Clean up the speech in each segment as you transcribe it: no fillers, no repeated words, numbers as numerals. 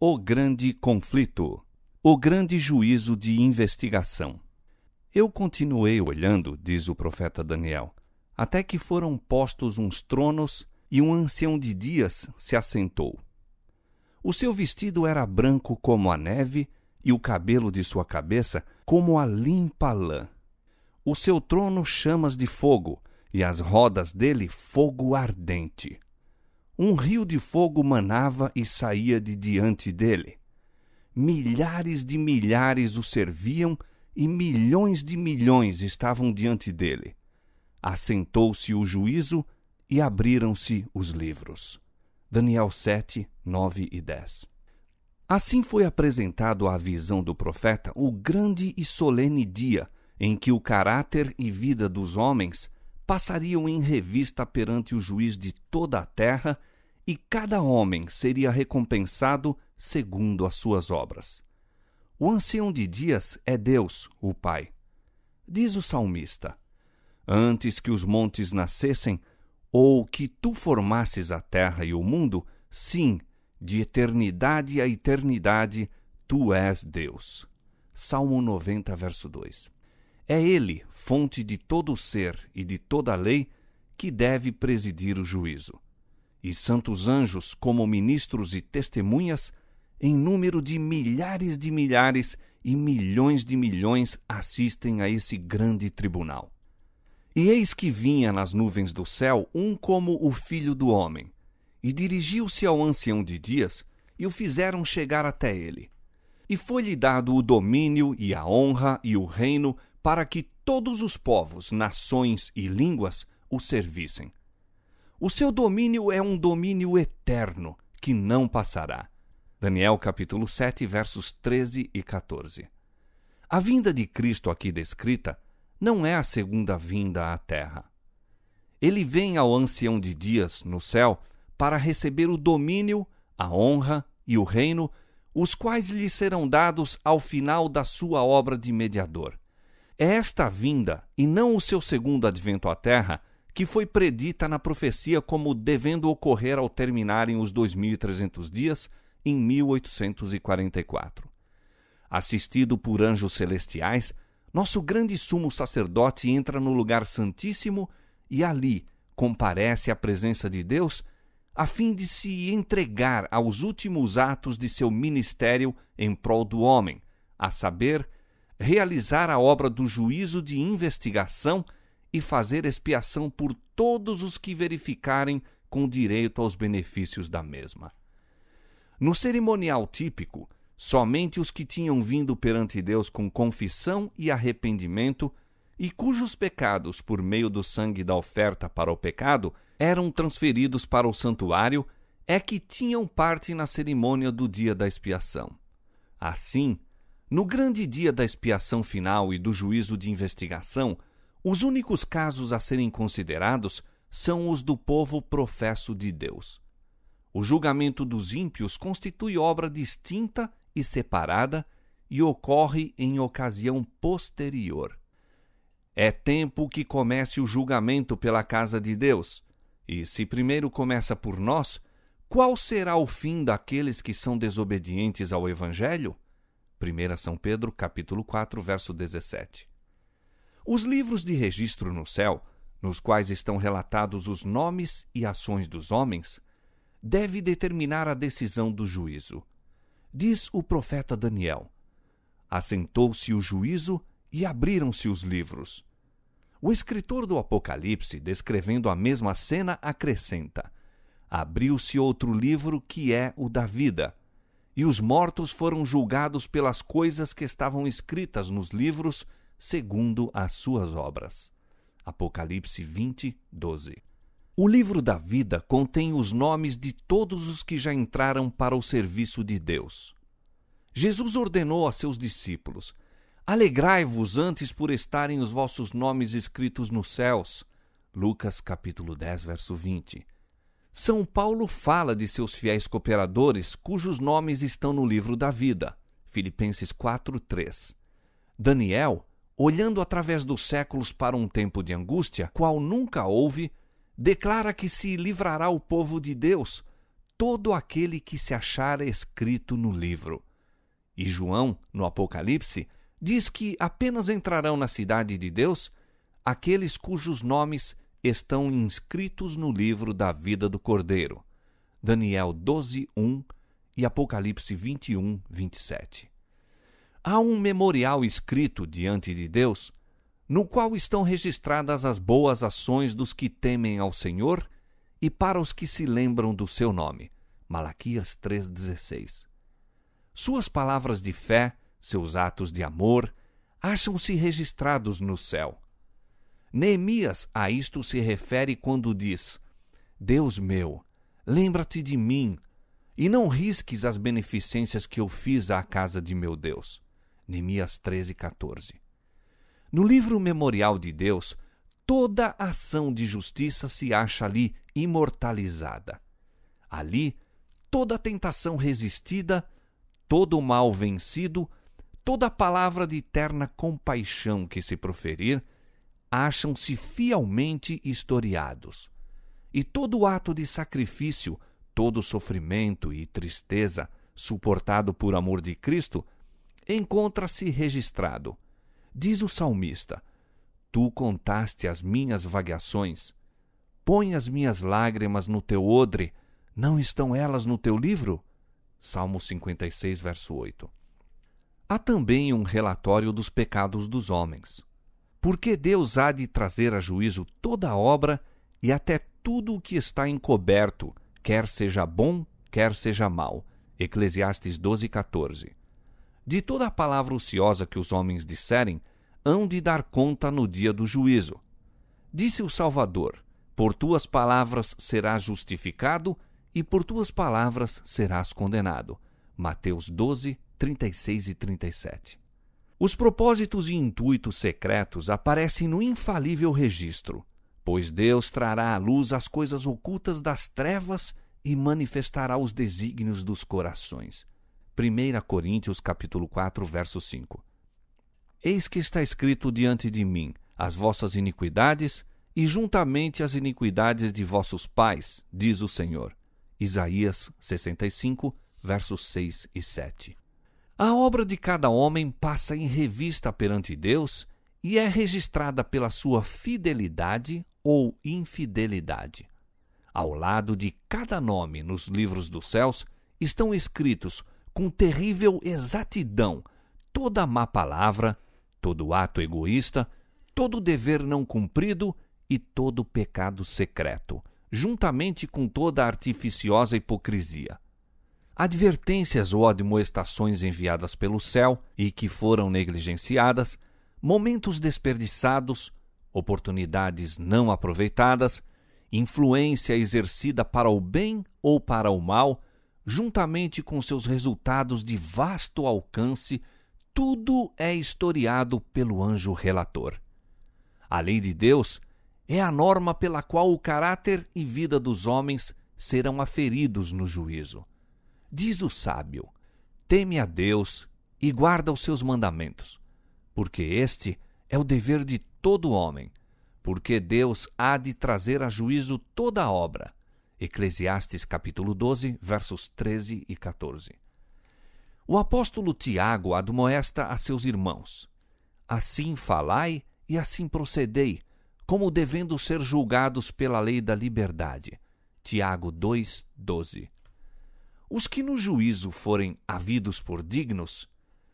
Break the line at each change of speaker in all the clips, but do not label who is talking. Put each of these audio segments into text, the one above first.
O grande conflito. O grande juízo de investigação. Eu continuei olhando, diz o profeta Daniel, até que foram postos uns tronos e um ancião de dias se assentou. O seu vestido era branco como a neve e o cabelo de sua cabeça como a limpa lã. O seu trono chamas de fogo e as rodas dele fogo ardente. Um rio de fogo manava e saía de diante dele. Milhares de milhares o serviam e milhões de milhões estavam diante dele. Assentou-se o juízo e abriram-se os livros. Daniel 7, 9 e 10. Assim foi apresentado à visão do profeta o grande e solene dia em que o caráter e vida dos homens passariam em revista perante o juiz de toda a terra, e cada homem seria recompensado segundo as suas obras. O ancião de dias é Deus, o Pai. Diz o salmista: antes que os montes nascessem, ou que tu formasses a terra e o mundo, sim, de eternidade a eternidade, tu és Deus. Salmo 90, verso 2. É Ele, fonte de todo o ser e de toda a lei, que deve presidir o juízo. E santos anjos, como ministros e testemunhas, em número de milhares e milhões de milhões, assistem a esse grande tribunal. E eis que vinha nas nuvens do céu um como o Filho do Homem, e dirigiu-se ao ancião de dias, e o fizeram chegar até ele. E foi-lhe dado o domínio e a honra e o reino, para que todos os povos, nações e línguas o servissem. O seu domínio é um domínio eterno, que não passará. Daniel capítulo 7, versos 13 e 14. A vinda de Cristo aqui descrita não é a segunda vinda à terra. Ele vem ao ancião de dias no céu para receber o domínio, a honra e o reino, os quais lhe serão dados ao final da sua obra de mediador. É esta vinda, e não o seu segundo advento à terra, que foi predita na profecia como devendo ocorrer ao terminarem os 2.300 dias em 1844. Assistido por anjos celestiais, nosso grande sumo sacerdote entra no lugar santíssimo e ali comparece à presença de Deus, a fim de se entregar aos últimos atos de seu ministério em prol do homem, a saber, realizar a obra do juízo de investigação e fazer expiação por todos os que verificarem com direito aos benefícios da mesma. No cerimonial típico, somente os que tinham vindo perante Deus com confissão e arrependimento e cujos pecados, por meio do sangue da oferta para o pecado, eram transferidos para o santuário, é que tinham parte na cerimônia do dia da expiação. Assim, no grande dia da expiação final e do juízo de investigação, os únicos casos a serem considerados são os do povo professo de Deus. O julgamento dos ímpios constitui obra distinta e separada e ocorre em ocasião posterior. É tempo que comece o julgamento pela casa de Deus, e se primeiro começa por nós, qual será o fim daqueles que são desobedientes ao Evangelho? 1 São Pedro, capítulo 4, verso 17. Os livros de registro no céu, nos quais estão relatados os nomes e ações dos homens, deve determinar a decisão do juízo. Diz o profeta Daniel: assentou-se o juízo e abriram-se os livros. O escritor do Apocalipse, descrevendo a mesma cena, acrescenta: abriu-se outro livro que é o da vida, e os mortos foram julgados pelas coisas que estavam escritas nos livros, segundo as suas obras. Apocalipse 20, 12. O livro da vida contém os nomes de todos os que já entraram para o serviço de Deus. Jesus ordenou a seus discípulos: alegrai-vos antes por estarem os vossos nomes escritos nos céus. Lucas capítulo 10, verso 20. São Paulo fala de seus fiéis cooperadores cujos nomes estão no livro da vida. Filipenses 4, 3. Daniel, olhando através dos séculos para um tempo de angústia, qual nunca houve, declara que se livrará o povo de Deus, todo aquele que se achar escrito no livro. E João, no Apocalipse, diz que apenas entrarão na cidade de Deus aqueles cujos nomes estão inscritos no livro da vida do Cordeiro. Daniel 12:1 e Apocalipse 21:27. Há um memorial escrito diante de Deus, no qual estão registradas as boas ações dos que temem ao Senhor e para os que se lembram do seu nome. Malaquias 3,16. Suas palavras de fé, seus atos de amor, acham-se registrados no céu. Neemias a isto se refere quando diz: Deus meu, lembra-te de mim, e não risques as beneficências que eu fiz à casa de meu Deus. Neemias 13:14. No livro memorial de Deus, toda ação de justiça se acha ali imortalizada. Ali, toda tentação resistida, todo mal vencido, toda palavra de eterna compaixão que se proferir, acham-se fielmente historiados. E todo ato de sacrifício, todo sofrimento e tristeza suportado por amor de Cristo, encontra-se registrado. Diz o salmista: Tu contaste as minhas vagações. Põe as minhas lágrimas no teu odre. Não estão elas no teu livro? Salmo 56, verso 8. Há também um relatório dos pecados dos homens. Porque Deus há de trazer a juízo toda a obra e até tudo o que está encoberto, quer seja bom, quer seja mau. Eclesiastes 12:14. De toda a palavra ociosa que os homens disserem, hão de dar conta no dia do juízo. Disse o Salvador: Por tuas palavras serás justificado, e por tuas palavras serás condenado. Mateus 12, 36 e 37. Os propósitos e intuitos secretos aparecem no infalível registro, pois Deus trará à luz as coisas ocultas das trevas e manifestará os desígnios dos corações. 1 Coríntios capítulo 4, verso 5. Eis que está escrito diante de mim as vossas iniquidades e juntamente as iniquidades de vossos pais, diz o Senhor. Isaías 65, versos 6 e 7. A obra de cada homem passa em revista perante Deus e é registrada pela sua fidelidade ou infidelidade. Ao lado de cada nome nos livros dos céus estão escritos com terrível exatidão toda má palavra, todo ato egoísta, todo dever não cumprido e todo pecado secreto, juntamente com toda artificiosa hipocrisia. Advertências ou admoestações enviadas pelo céu e que foram negligenciadas, momentos desperdiçados, oportunidades não aproveitadas, influência exercida para o bem ou para o mal, juntamente com seus resultados de vasto alcance, tudo é historiado pelo anjo relator. A lei de Deus é a norma pela qual o caráter e vida dos homens serão aferidos no juízo. Diz o sábio: teme a Deus e guarda os seus mandamentos, porque este é o dever de todo homem, porque Deus há de trazer a juízo toda a obra. Eclesiastes capítulo 12, versos 13 e 14. O apóstolo Tiago admoesta a seus irmãos: assim falai e assim procedei, como devendo ser julgados pela lei da liberdade. Tiago 2, 12. Os que no juízo forem havidos por dignos,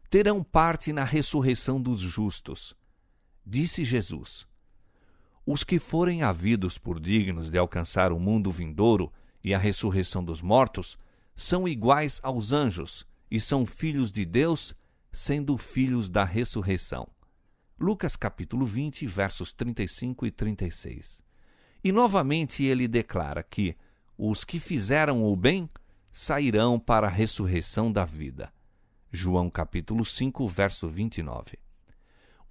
terão parte na ressurreição dos justos. Disse Jesus: os que forem havidos por dignos de alcançar o mundo vindouro e a ressurreição dos mortos, são iguais aos anjos e são filhos de Deus, sendo filhos da ressurreição. Lucas capítulo 20, versos 35 e 36. E novamente ele declara que os que fizeram o bem sairão para a ressurreição da vida. João capítulo 5, verso 29.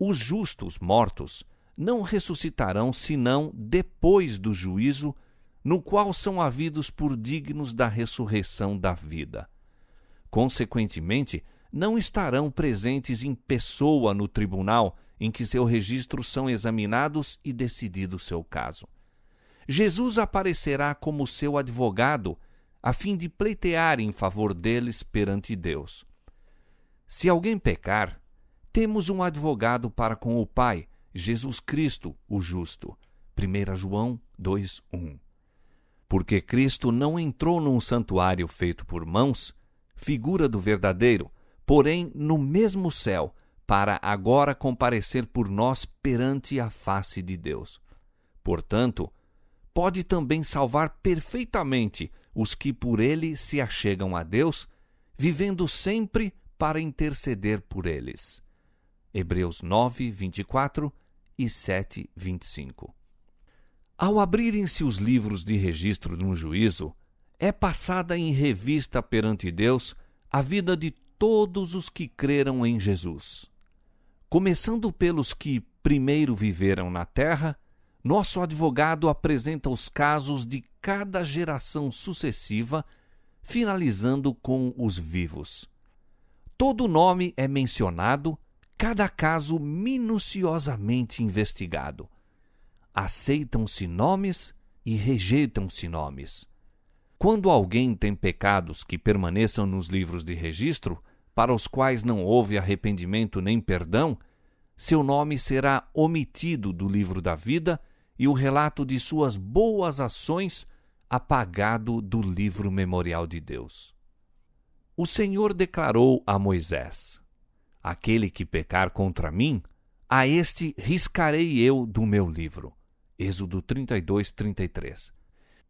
Os justos mortos não ressuscitarão senão depois do juízo, no qual são havidos por dignos da ressurreição da vida. Consequentemente, não estarão presentes em pessoa no tribunal em que seus registros são examinados e decidido seu caso. Jesus aparecerá como seu advogado, a fim de pleitear em favor deles perante Deus. Se alguém pecar, temos um advogado para com o Pai, Jesus Cristo, o justo. 1 João 2:1. Porque Cristo não entrou num santuário feito por mãos, figura do verdadeiro, porém no mesmo céu, para agora comparecer por nós perante a face de Deus. Portanto, pode também salvar perfeitamente os que por ele se achegam a Deus, vivendo sempre para interceder por eles. Hebreus 9:24 e 7:25. Ao abrirem-se os livros de registro no juízo, é passada em revista perante Deus a vida de todos os que creram em Jesus. Começando pelos que primeiro viveram na terra, nosso advogado apresenta os casos de cada geração sucessiva, finalizando com os vivos. Todo nome é mencionado, cada caso minuciosamente investigado. Aceitam-se nomes e rejeitam-se nomes. Quando alguém tem pecados que permaneçam nos livros de registro, para os quais não houve arrependimento nem perdão, seu nome será omitido do livro da vida e o relato de suas boas ações apagado do livro memorial de Deus. O Senhor declarou a Moisés: aquele que pecar contra mim, a este riscarei eu do meu livro. Êxodo 32:33.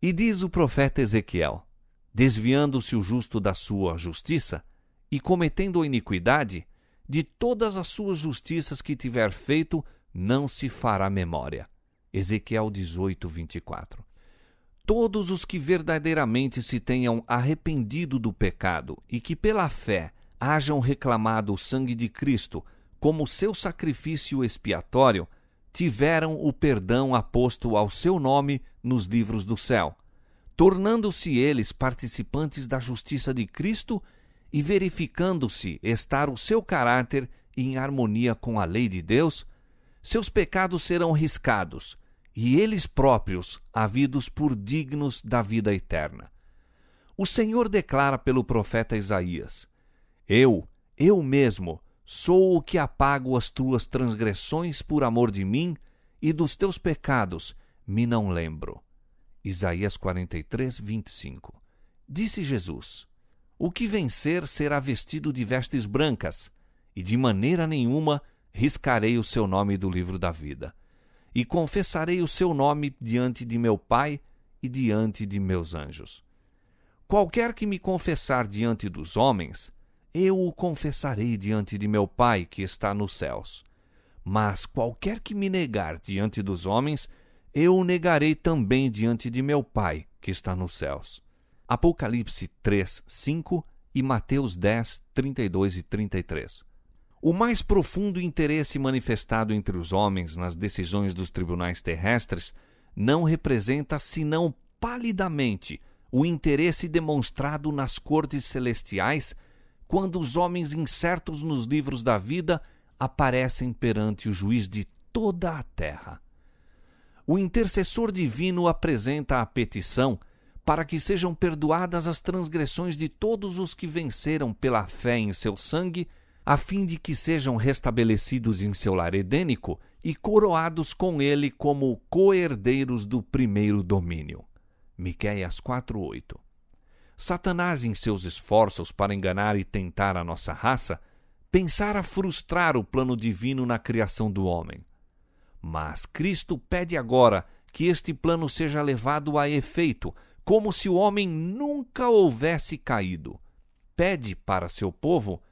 E diz o profeta Ezequiel: desviando-se o justo da sua justiça e cometendo a iniquidade, de todas as suas justiças que tiver feito, não se fará memória. Ezequiel 18:24. Todos os que verdadeiramente se tenham arrependido do pecado e que pela fé hajam reclamado o sangue de Cristo como seu sacrifício expiatório, tiveram o perdão aposto ao seu nome nos livros do céu, tornando-se eles participantes da justiça de Cristo e verificando-se estar o seu caráter em harmonia com a lei de Deus, seus pecados serão riscados e eles próprios havidos por dignos da vida eterna. O Senhor declara pelo profeta Isaías: eu mesmo, sou o que apago as tuas transgressões por amor de mim, e dos teus pecados me não lembro. Isaías 43:25. Disse Jesus: o que vencer será vestido de vestes brancas, e de maneira nenhuma riscarei o seu nome do livro da vida. E confessarei o seu nome diante de meu Pai e diante de meus anjos. Qualquer que me confessar diante dos homens, eu o confessarei diante de meu Pai que está nos céus. Mas qualquer que me negar diante dos homens, eu o negarei também diante de meu Pai que está nos céus. Apocalipse 3:5 e Mateus 10:32 e 33. O mais profundo interesse manifestado entre os homens nas decisões dos tribunais terrestres não representa senão palidamente o interesse demonstrado nas cortes celestiais quando os homens incertos nos livros da vida aparecem perante o juiz de toda a terra. O intercessor divino apresenta a petição para que sejam perdoadas as transgressões de todos os que venceram pela fé em seu sangue, a fim de que sejam restabelecidos em seu lar edênico e coroados com ele como co-herdeiros do primeiro domínio. Miqueias 4:8. Satanás, em seus esforços para enganar e tentar a nossa raça, pensara frustrar o plano divino na criação do homem. Mas Cristo pede agora que este plano seja levado a efeito, como se o homem nunca houvesse caído. Pede para seu povo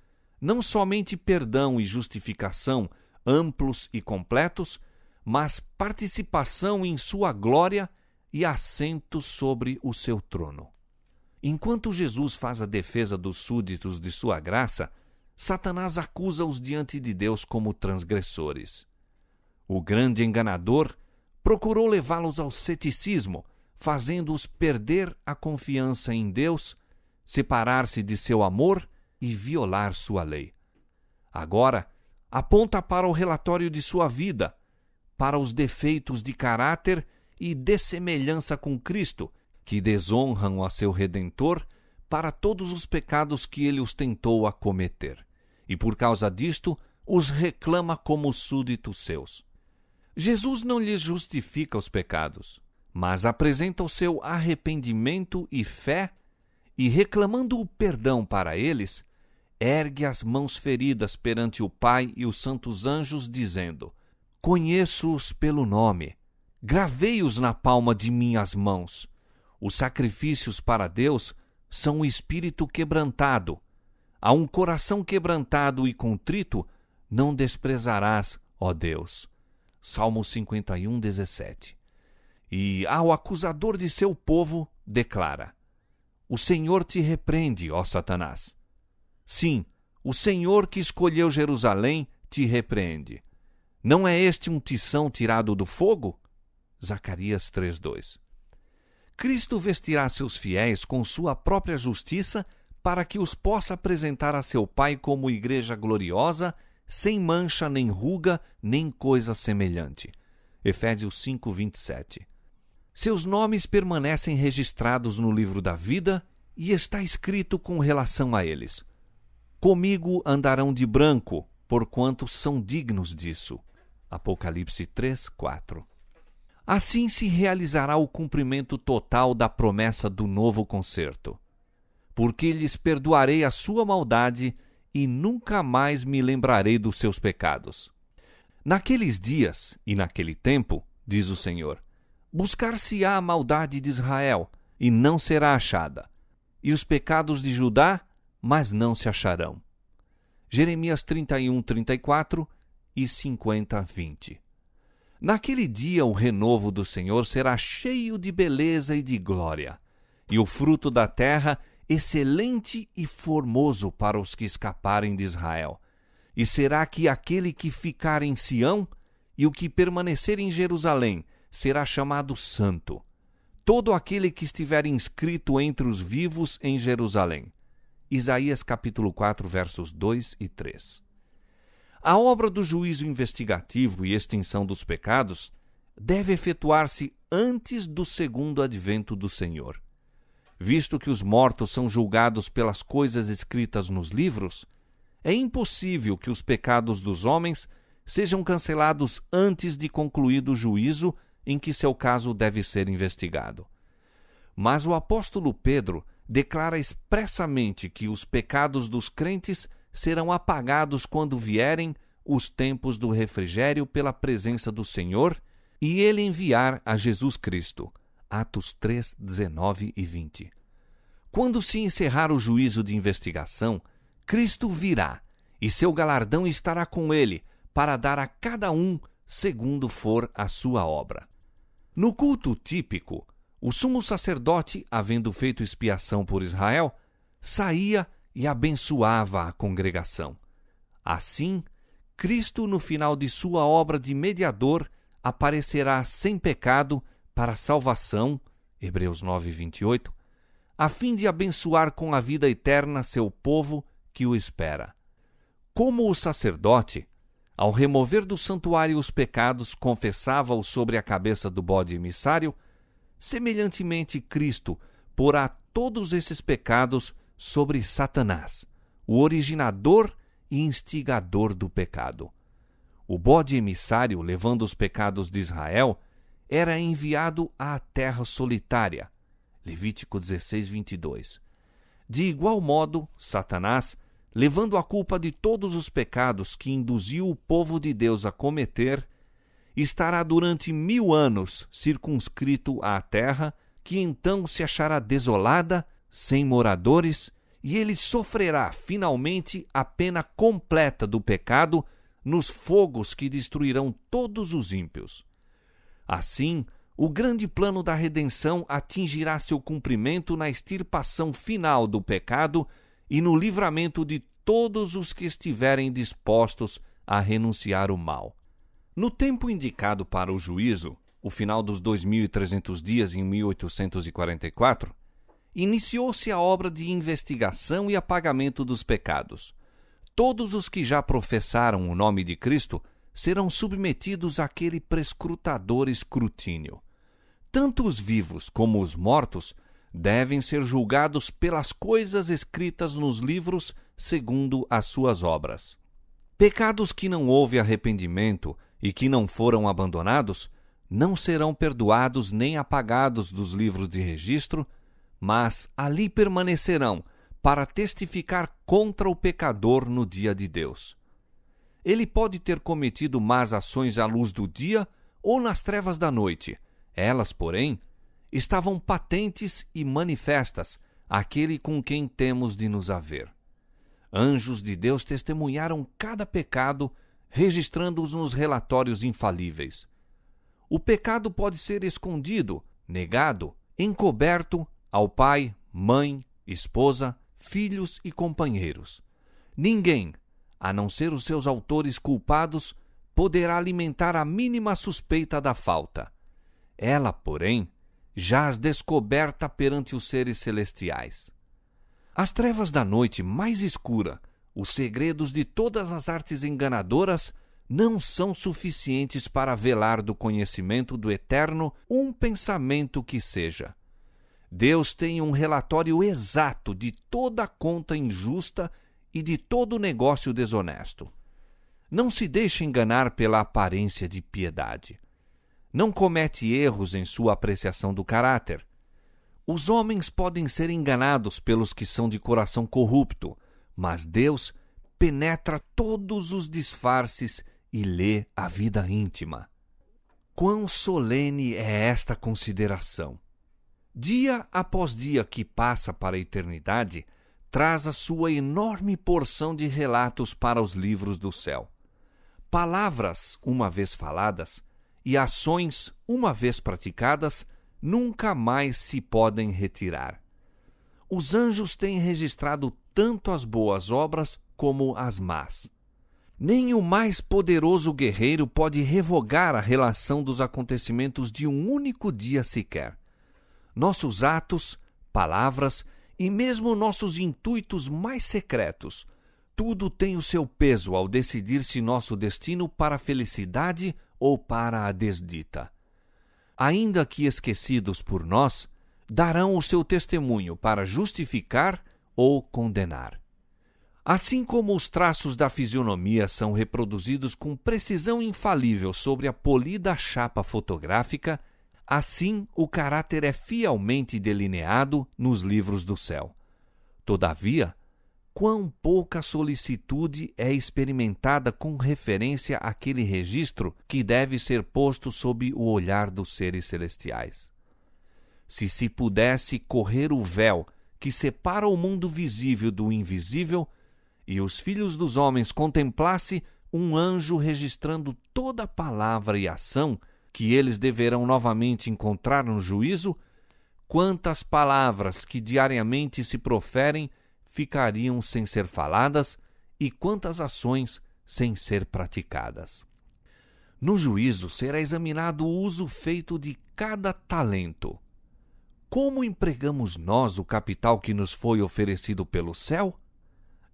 não somente perdão e justificação amplos e completos, mas participação em sua glória e assento sobre o seu trono. Enquanto Jesus faz a defesa dos súditos de sua graça, Satanás acusa-os diante de Deus como transgressores. O grande enganador procurou levá-los ao ceticismo, fazendo-os perder a confiança em Deus, separar-se de seu amor e violar sua lei. Agora, aponta para o relatório de sua vida, para os defeitos de caráter e dessemelhança com Cristo, que desonram a seu Redentor, para todos os pecados que ele os tentou a cometer, e por causa disto os reclama como súditos seus. Jesus não lhes justifica os pecados, mas apresenta o seu arrependimento e fé, e reclamando o perdão para eles, ergue as mãos feridas perante o Pai e os santos anjos, dizendo: Conheço-os pelo nome, gravei-os na palma de minhas mãos. Os sacrifícios para Deus são o espírito quebrantado. A um coração quebrantado e contrito não desprezarás, ó Deus. Salmo 51, 17. E ao acusador de seu povo declara: O Senhor te repreende, ó Satanás. Sim, o Senhor que escolheu Jerusalém te repreende. Não é este um tição tirado do fogo? Zacarias 3:2. Cristo vestirá seus fiéis com sua própria justiça para que os possa apresentar a seu Pai como igreja gloriosa, sem mancha, nem ruga, nem coisa semelhante. Efésios 5:27. Seus nomes permanecem registrados no livro da vida e está escrito com relação a eles: Comigo andarão de branco, porquanto são dignos disso. Apocalipse 3:4. Assim se realizará o cumprimento total da promessa do novo concerto. Porque lhes perdoarei a sua maldade e nunca mais me lembrarei dos seus pecados. Naqueles dias e naquele tempo, diz o Senhor, buscar-se-á a maldade de Israel, e não será achada, e os pecados de Judá, mas não se acharão. Jeremias 31, 34 e 50, 20. Naquele dia o renovo do Senhor será cheio de beleza e de glória, e o fruto da terra excelente e formoso para os que escaparem de Israel. E será que aquele que ficar em Sião e o que permanecer em Jerusalém será chamado santo, todo aquele que estiver inscrito entre os vivos em Jerusalém. Isaías capítulo 4, versos 2 e 3. A obra do juízo investigativo e extinção dos pecados deve efetuar-se antes do segundo advento do Senhor. Visto que os mortos são julgados pelas coisas escritas nos livros, é impossível que os pecados dos homens sejam cancelados antes de concluído o juízo em que seu caso deve ser investigado. Mas o apóstolo Pedro declara expressamente que os pecados dos crentes serão apagados quando vierem os tempos do refrigério pela presença do Senhor e ele enviar a Jesus Cristo. Atos 3, 19 e 20. Quando se encerrar o juízo de investigação, Cristo virá, e seu galardão estará com ele, para dar a cada um segundo for a sua obra. No culto típico, o sumo sacerdote, havendo feito expiação por Israel, saía e abençoava a congregação. Assim, Cristo, no final de sua obra de mediador, aparecerá sem pecado para a salvação, Hebreus 9, 28, a fim de abençoar com a vida eterna seu povo que o espera. Como o sacerdote, ao remover do santuário os pecados, confessava-os sobre a cabeça do bode emissário, semelhantemente Cristo porá todos esses pecados sobre Satanás, o originador e instigador do pecado. O bode emissário, levando os pecados de Israel, era enviado à terra solitária. Levítico 16, 22. De igual modo, Satanás, levando a culpa de todos os pecados que induziu o povo de Deus a cometer, estará durante 1000 anos circunscrito à terra, que então se achará desolada, sem moradores, e ele sofrerá finalmente a pena completa do pecado nos fogos que destruirão todos os ímpios. Assim, o grande plano da redenção atingirá seu cumprimento na extirpação final do pecado e no livramento de todos os que estiverem dispostos a renunciar o mal. No tempo indicado para o juízo, o final dos 2.300 dias em 1844, iniciou-se a obra de investigação e apagamento dos pecados. Todos os que já professaram o nome de Cristo serão submetidos àquele prescrutador escrutínio. Tanto os vivos como os mortos devem ser julgados pelas coisas escritas nos livros segundo as suas obras. Pecados que não houve arrependimento e que não foram abandonados não serão perdoados nem apagados dos livros de registro, mas ali permanecerão para testificar contra o pecador no dia de Deus. Ele pode ter cometido más ações à luz do dia ou nas trevas da noite. Elas, porém, estavam patentes e manifestas àquele com quem temos de nos haver. Anjos de Deus testemunharam cada pecado, registrando-os nos relatórios infalíveis. O pecado pode ser escondido, negado, encoberto ao pai, mãe, esposa, filhos e companheiros. Ninguém, a não ser os seus autores culpados, poderá alimentar a mínima suspeita da falta. Ela, porém, jaz descoberta perante os seres celestiais. As trevas da noite mais escura, os segredos de todas as artes enganadoras, não são suficientes para velar do conhecimento do Eterno um pensamento que seja. Deus tem um relatório exato de toda a conta injusta e de todo negócio desonesto. Não se deixe enganar pela aparência de piedade. Não comete erros em sua apreciação do caráter. Os homens podem ser enganados pelos que são de coração corrupto, mas Deus penetra todos os disfarces e lê a vida íntima. Quão solene é esta consideração! Dia após dia que passa para a eternidade, traz a sua enorme porção de relatos para os livros do céu. Palavras, uma vez faladas, e ações, uma vez praticadas, nunca mais se podem retirar. Os anjos têm registrado tanto as boas obras como as más. Nem o mais poderoso guerreiro pode revogar a relação dos acontecimentos de um único dia sequer. Nossos atos, palavras e mesmo nossos intuitos mais secretos, tudo tem o seu peso ao decidir-se nosso destino para a felicidade ou para a desdita. Ainda que esquecidos por nós, darão o seu testemunho para justificar ou condenar. Assim como os traços da fisionomia são reproduzidos com precisão infalível sobre a polida chapa fotográfica, assim o caráter é fielmente delineado nos livros do céu. Todavia, quão pouca solicitude é experimentada com referência àquele registro que deve ser posto sob o olhar dos seres celestiais. Se pudesse correr o véu que separa o mundo visível do invisível, e os filhos dos homens contemplassem um anjo registrando toda palavra e ação que eles deverão novamente encontrar no juízo, quantas palavras que diariamente se proferem ficariam sem ser faladas e quantas ações sem ser praticadas. No juízo será examinado o uso feito de cada talento. Como empregamos nós o capital que nos foi oferecido pelo céu?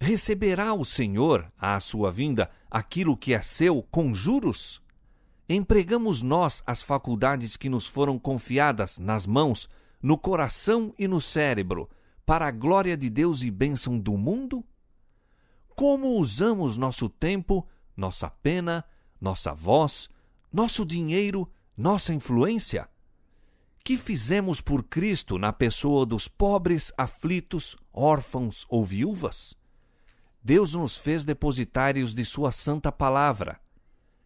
Receberá o Senhor, à sua vinda, aquilo que é seu com juros? Empregamos nós as faculdades que nos foram confiadas nas mãos, no coração e no cérebro, para a glória de Deus e bênção do mundo? Como usamos nosso tempo, nossa pena, nossa voz, nosso dinheiro, nossa influência? Que fizemos por Cristo na pessoa dos pobres, aflitos, órfãos ou viúvas? Deus nos fez depositários de sua santa palavra.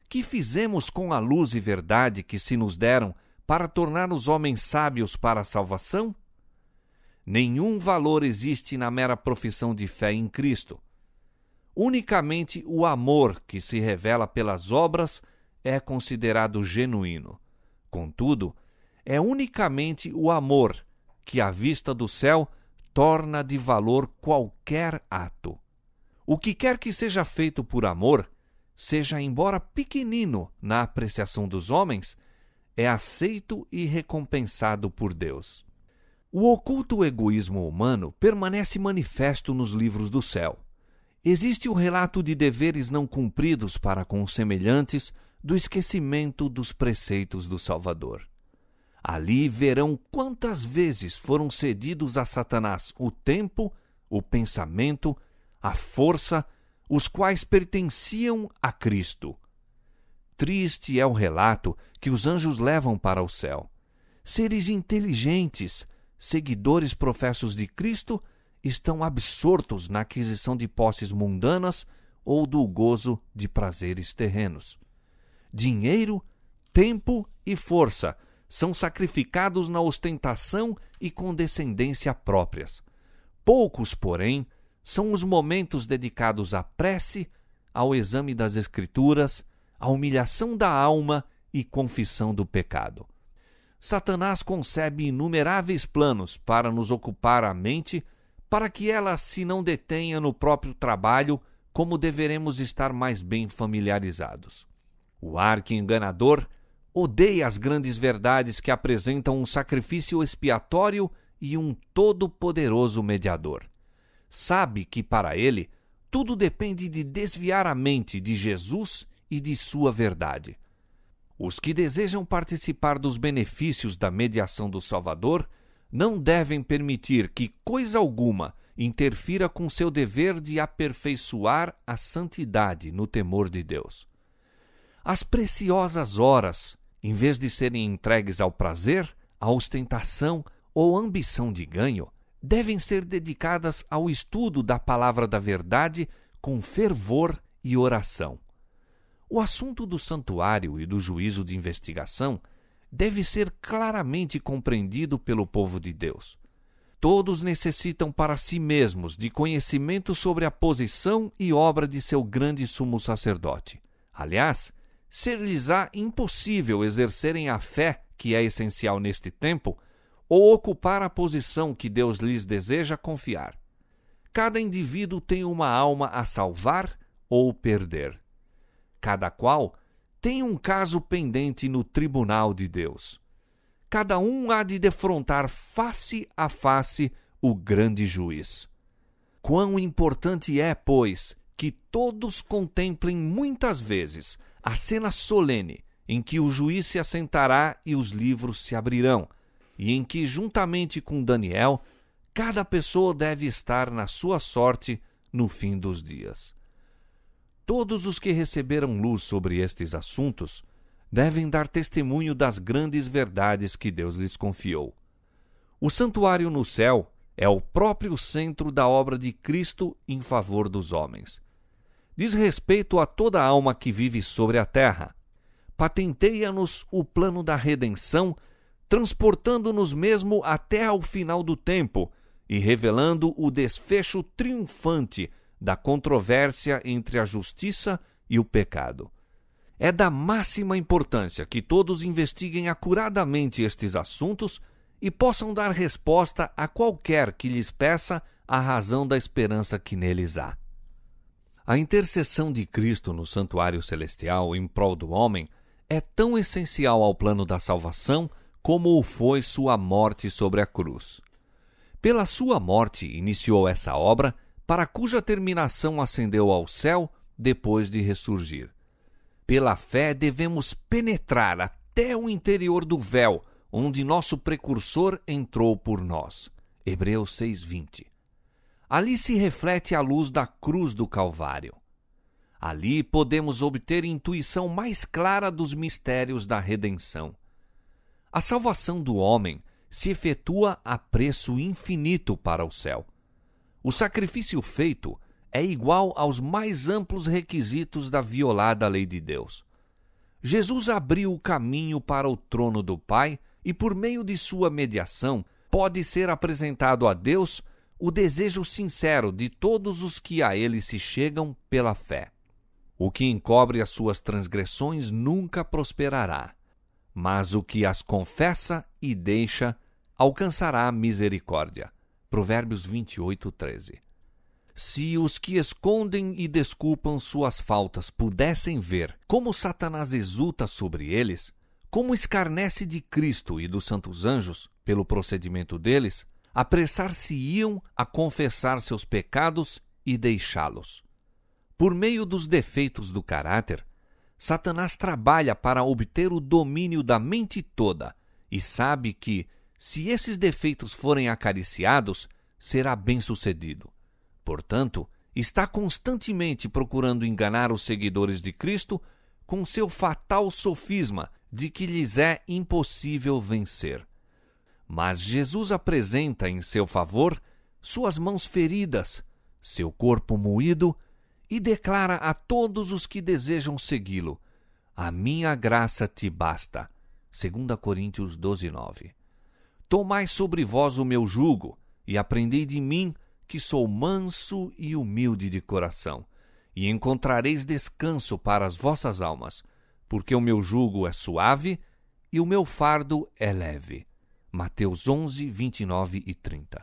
Que fizemos com a luz e verdade que se nos deram para tornar os homens sábios para a salvação? Nenhum valor existe na mera profissão de fé em Cristo. Unicamente o amor que se revela pelas obras é considerado genuíno. Contudo, é unicamente o amor que, à vista do céu, torna de valor qualquer ato. O que quer que seja feito por amor, seja embora pequenino na apreciação dos homens, é aceito e recompensado por Deus. O oculto egoísmo humano permanece manifesto nos livros do céu. Existe o relato de deveres não cumpridos para com os semelhantes, do esquecimento dos preceitos do Salvador. Ali verão quantas vezes foram cedidos a Satanás o tempo, o pensamento, a força, os quais pertenciam a Cristo. Triste é o relato que os anjos levam para o céu. Seres inteligentes, seguidores professos de Cristo, estão absortos na aquisição de posses mundanas ou do gozo de prazeres terrenos. Dinheiro, tempo e força são sacrificados na ostentação e condescendência próprias. Poucos, porém, são os momentos dedicados à prece, ao exame das Escrituras, à humilhação da alma e confissão do pecado. Satanás concebe inumeráveis planos para nos ocupar a mente, para que ela se não detenha no próprio trabalho, como deveremos estar mais bem familiarizados. O arqui-enganador odeia as grandes verdades que apresentam um sacrifício expiatório e um todo-poderoso mediador. Sabe que, para ele, tudo depende de desviar a mente de Jesus e de sua verdade. Os que desejam participar dos benefícios da mediação do Salvador não devem permitir que coisa alguma interfira com seu dever de aperfeiçoar a santidade no temor de Deus. As preciosas horas, em vez de serem entregues ao prazer, à ostentação ou ambição de ganho, devem ser dedicadas ao estudo da palavra da verdade com fervor e oração. O assunto do santuário e do juízo de investigação deve ser claramente compreendido pelo povo de Deus. Todos necessitam para si mesmos de conhecimento sobre a posição e obra de seu grande sumo sacerdote. Aliás, ser-lhes-á impossível exercerem a fé que é essencial neste tempo ou ocupar a posição que Deus lhes deseja confiar. Cada indivíduo tem uma alma a salvar ou perder. Cada qual tem um caso pendente no tribunal de Deus. Cada um há de defrontar face a face o grande juiz. Quão importante é, pois, que todos contemplem muitas vezes a cena solene em que o juiz se assentará e os livros se abrirão, e em que, juntamente com Daniel, cada pessoa deve estar na sua sorte no fim dos dias. Todos os que receberam luz sobre estes assuntos devem dar testemunho das grandes verdades que Deus lhes confiou. O santuário no céu é o próprio centro da obra de Cristo em favor dos homens. Diz respeito a toda alma que vive sobre a terra. Patenteia-nos o plano da redenção, transportando-nos mesmo até ao final do tempo e revelando o desfecho triunfante da controvérsia entre a justiça e o pecado. É da máxima importância que todos investiguem acuradamente estes assuntos e possam dar resposta a qualquer que lhes peça a razão da esperança que neles há. A intercessão de Cristo no santuário celestial em prol do homem é tão essencial ao plano da salvação como o foi sua morte sobre a cruz. Pela sua morte iniciou essa obra, para cuja terminação ascendeu ao céu depois de ressurgir. Pela fé devemos penetrar até o interior do véu, onde nosso precursor entrou por nós. Hebreus 6:20. Ali se reflete a luz da cruz do Calvário. Ali podemos obter intuição mais clara dos mistérios da redenção. A salvação do homem se efetua a preço infinito para o céu. O sacrifício feito é igual aos mais amplos requisitos da violada lei de Deus. Jesus abriu o caminho para o trono do Pai e, por meio de sua mediação, pode ser apresentado a Deus o desejo sincero de todos os que a ele se chegam pela fé. O que encobre as suas transgressões nunca prosperará, mas o que as confessa e deixa alcançará misericórdia. Provérbios 28:13. Se os que escondem e desculpam suas faltas pudessem ver como Satanás exulta sobre eles, como escarnece de Cristo e dos santos anjos pelo procedimento deles, apressar-se-iam a confessar seus pecados e deixá-los. Por meio dos defeitos do caráter, Satanás trabalha para obter o domínio da mente toda e sabe que, se esses defeitos forem acariciados, será bem-sucedido. Portanto, está constantemente procurando enganar os seguidores de Cristo com seu fatal sofisma de que lhes é impossível vencer. Mas Jesus apresenta em seu favor suas mãos feridas, seu corpo moído, e declara a todos os que desejam segui-lo: a minha graça te basta. 2 Coríntios 12:9. Tomai sobre vós o meu jugo, e aprendei de mim, que sou manso e humilde de coração, e encontrareis descanso para as vossas almas, porque o meu jugo é suave e o meu fardo é leve. Mateus 11, 29 e 30.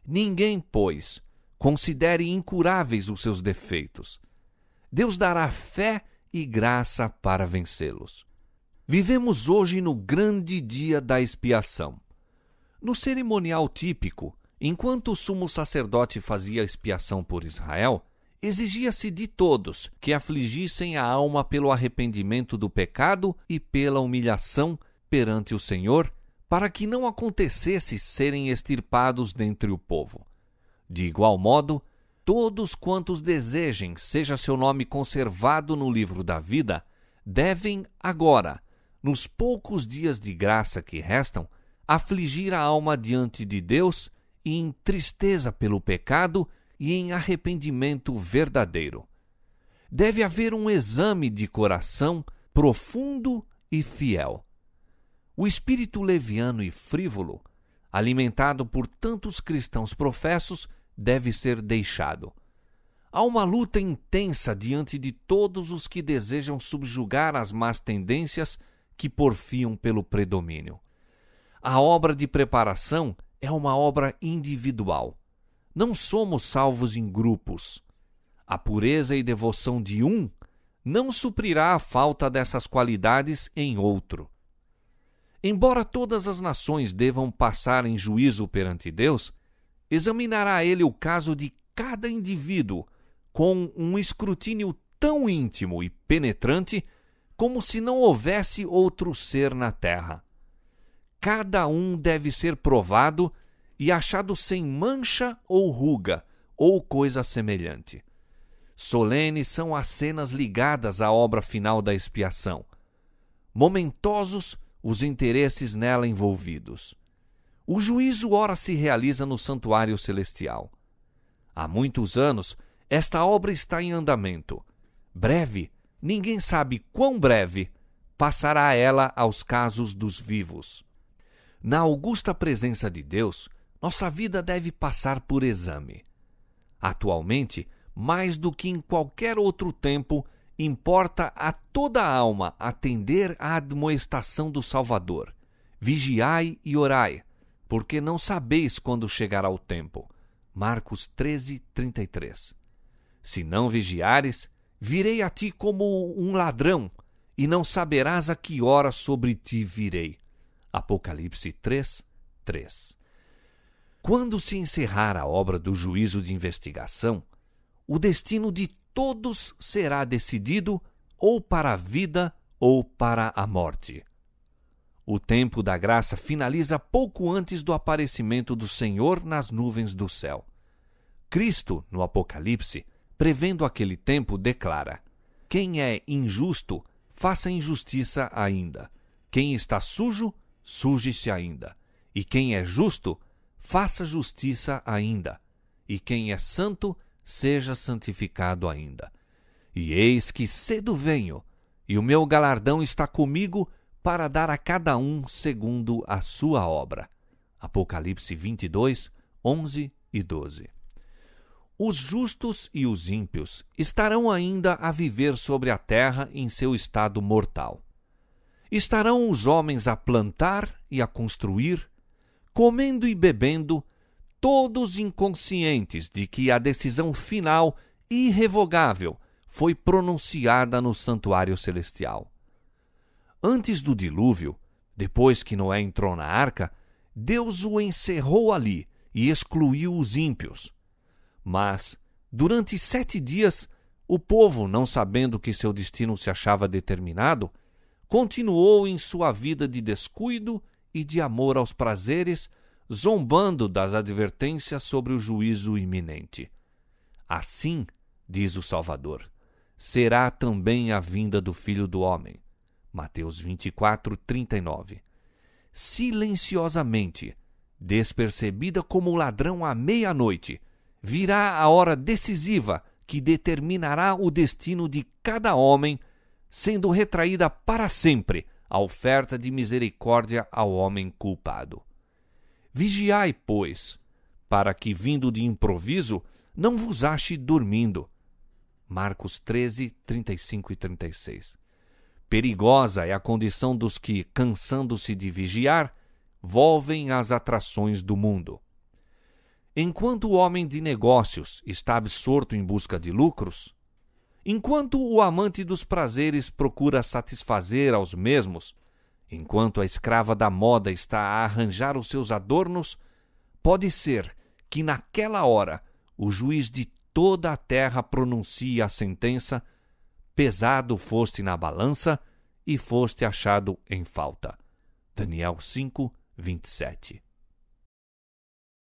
Ninguém, pois, considere incuráveis os seus defeitos. Deus dará fé e graça para vencê-los. Vivemos hoje no grande dia da expiação. No cerimonial típico, enquanto o sumo sacerdote fazia expiação por Israel, exigia-se de todos que afligissem a alma pelo arrependimento do pecado e pela humilhação perante o Senhor, para que não acontecesse serem extirpados dentre o povo. De igual modo, todos quantos desejem seja seu nome conservado no livro da vida, devem agora, nos poucos dias de graça que restam, afligir a alma diante de Deus e em tristeza pelo pecado e em arrependimento verdadeiro. Deve haver um exame de coração profundo e fiel. O espírito leviano e frívolo, alimentado por tantos cristãos professos, deve ser deixado. Há uma luta intensa diante de todos os que desejam subjugar as más tendências que porfiam pelo predomínio. A obra de preparação é uma obra individual. Não somos salvos em grupos. A pureza e devoção de um não suprirá a falta dessas qualidades em outro. Embora todas as nações devam passar em juízo perante Deus, examinará ele o caso de cada indivíduo com um escrutínio tão íntimo e penetrante como se não houvesse outro ser na terra. Cada um deve ser provado e achado sem mancha ou ruga, ou coisa semelhante. Solenes são as cenas ligadas à obra final da expiação. Momentosos os interesses nela envolvidos. O juízo ora se realiza no santuário celestial. Há muitos anos, esta obra está em andamento. Breve, ninguém sabe quão breve, passará ela aos casos dos vivos. Na augusta presença de Deus, nossa vida deve passar por exame. Atualmente, mais do que em qualquer outro tempo, importa a toda a alma atender à admoestação do Salvador. Vigiai e orai, porque não sabeis quando chegará o tempo. Marcos 13, 33. Se não vigiares, virei a ti como um ladrão, e não saberás a que hora sobre ti virei. Apocalipse 3, 3. Quando se encerrar a obra do juízo de investigação, o destino de todos será decidido ou para a vida ou para a morte. O tempo da graça finaliza pouco antes do aparecimento do Senhor nas nuvens do céu. Cristo, no Apocalipse, prevendo aquele tempo, declara: quem é injusto, faça injustiça ainda. Quem está sujo, suje-se ainda. E quem é justo, faça justiça ainda. E quem é santo, seja santificado ainda. E eis que cedo venho, e o meu galardão está comigo para dar a cada um segundo a sua obra. Apocalipse 22, 11 e 12. Os justos e os ímpios estarão ainda a viver sobre a terra em seu estado mortal. Estarão os homens a plantar e a construir, comendo e bebendo, todos inconscientes de que a decisão final, irrevogável, foi pronunciada no santuário celestial. Antes do dilúvio, depois que Noé entrou na arca, Deus o encerrou ali e excluiu os ímpios. Mas, durante 7 dias, o povo, não sabendo que seu destino se achava determinado, continuou em sua vida de descuido e de amor aos prazeres, zombando das advertências sobre o juízo iminente. Assim, diz o Salvador, será também a vinda do Filho do Homem. Mateus 24, 39. Silenciosamente, despercebida como o ladrão à meia-noite, virá a hora decisiva que determinará o destino de cada homem, sendo retraída para sempre a oferta de misericórdia ao homem culpado. Vigiai, pois, para que, vindo de improviso, não vos ache dormindo. Marcos 13, 35 e 36. Perigosa é a condição dos que, cansando-se de vigiar, volvem às atrações do mundo. Enquanto o homem de negócios está absorto em busca de lucros, enquanto o amante dos prazeres procura satisfazer aos mesmos, enquanto a escrava da moda está a arranjar os seus adornos, pode ser que naquela hora o juiz de toda a terra pronuncie a sentença: pesado foste na balança e foste achado em falta. Daniel 5, 27.